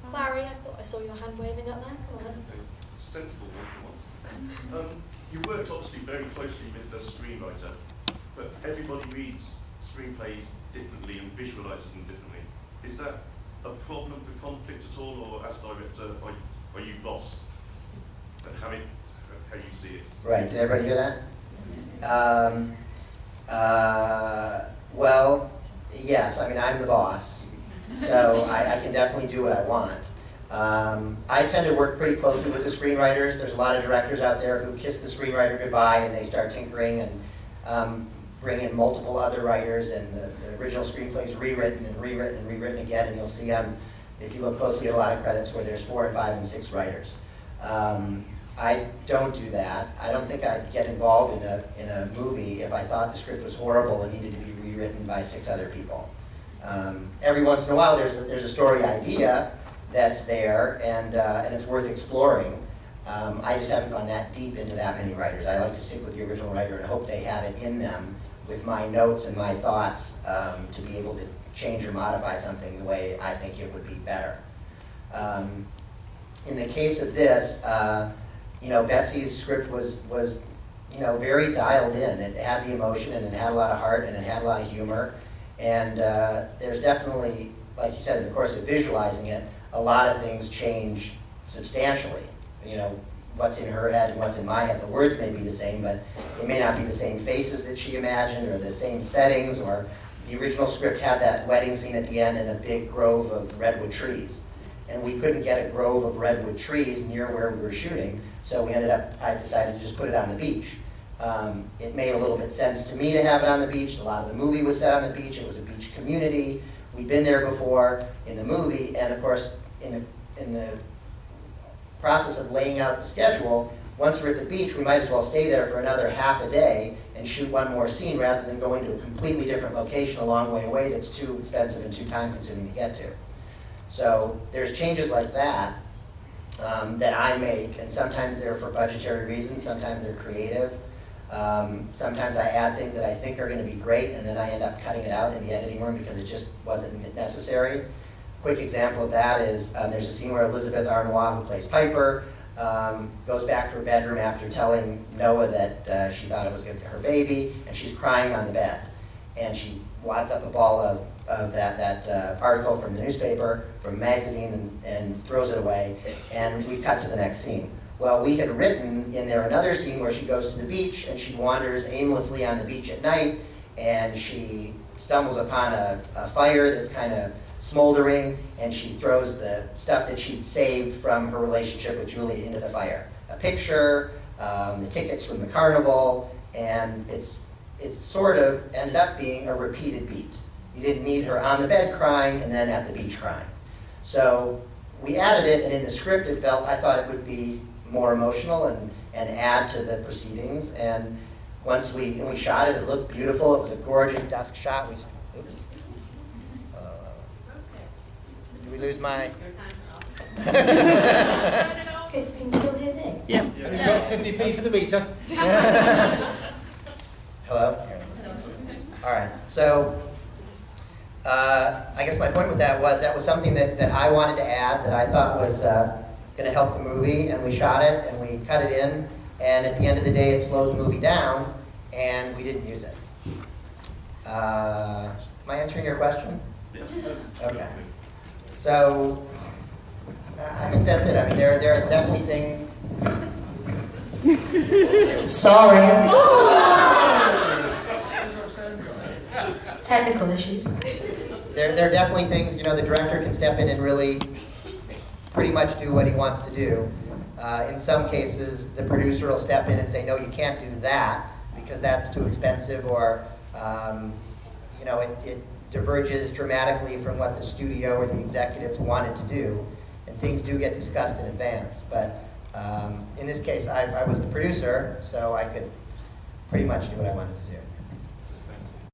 Clary, I thought I saw your hand waving up there. Come on. Sensible one for once. You worked obviously very closely with the screenwriter, but everybody reads screenplays differently and visualises them differently. Is that a problem for conflict at all, or as director, are you lost at how you see it? Right, did everybody hear that? Well, yes, I mean, I'm the boss, so I can definitely do what I want. I tend to work pretty closely with the screenwriters. There's a lot of directors out there who kiss the screenwriter goodbye and they start tinkering and bring in multiple other writers, and the original screenplay is rewritten and rewritten and rewritten again, and you'll see if you look closely at a lot of credits where there's 4 and 5 and 6 writers. I don't do that. I don't think I'd get involved in a movie if I thought the script was horrible and needed to be rewritten by 6 other people. Every once in a while there's a story idea that's there, and it's worth exploring. I just haven't gone that deep into that many writers. I like to stick with the original writer and hope they have it in them with my notes and my thoughts to be able to change or modify something the way I think it would be better. In the case of this, Betsy's script was very dialed in. It had the emotion, and it had a lot of heart, and it had a lot of humor. And there's definitely, like you said, in the course of visualizing it, a lot of things change substantially. What's in her head and what's in my head. The words may be the same, but it may not be the same faces that she imagined, or the same settings, or the original script had that wedding scene at the end in a big grove of redwood trees. And we couldn't get a grove of redwood trees near where we were shooting, so I decided to just put it on the beach. It made a little bit sense to me to have it on the beach. A lot of the movie was set on the beach. It was a beach community. We'd been there before in the movie, and of course, in the process of laying out the schedule, once we're at the beach, we might as well stay there for another half a day and shoot one more scene rather than going to a completely different location a long way away that's too expensive and too time-consuming to get to. So there's changes like that that I make, and sometimes they're for budgetary reasons, sometimes they're creative. Sometimes I add things that I think are going to be great, and then I end up cutting it out in the editing room because it just wasn't necessary. Quick example of that is there's a scene where Elizabeth Arnois, who plays Piper, goes back to her bedroom after telling Noah that she thought it was her baby, and she's crying on the bed. And she wads up a ball of that article from the newspaper, from a magazine, and throws it away, and we cut to the next scene. Well, we had written in there another scene where she goes to the beach, and she wanders aimlessly on the beach at night, and she stumbles upon a fire that's kind of smoldering, and she throws the stuff that she'd saved from her relationship with Julie into the fire. A picture, the tickets from the carnival, and it's sort of ended up being a repeated beat. You didn't need her on the bed crying and then at the beach crying. So we added it, and in the script I thought it would be more emotional and add to the proceedings. And once we shot it, it looked beautiful. It was a gorgeous dusk shot. Did we lose my... Can you still hear me? Yeah. And you've got 50p for the meter. Hello? All right. So I guess my point with that was something that I wanted to add that I thought was going to help the movie, and we shot it and we cut it in, and at the end of the day it slowed the movie down, and we didn't use it. Am I answering your question? Yes. Okay. So I think that's it. I mean, there are definitely things. Sorry. Technical issues. There are definitely things, the director can step in and really pretty much do what he wants to do. In some cases, the producer will step in and say, no, you can't do that because that's too expensive, or it diverges dramatically from what the studio or the executives wanted to do, and things do get discussed in advance. But in this case, I was the producer, so I could pretty much do what I wanted to do.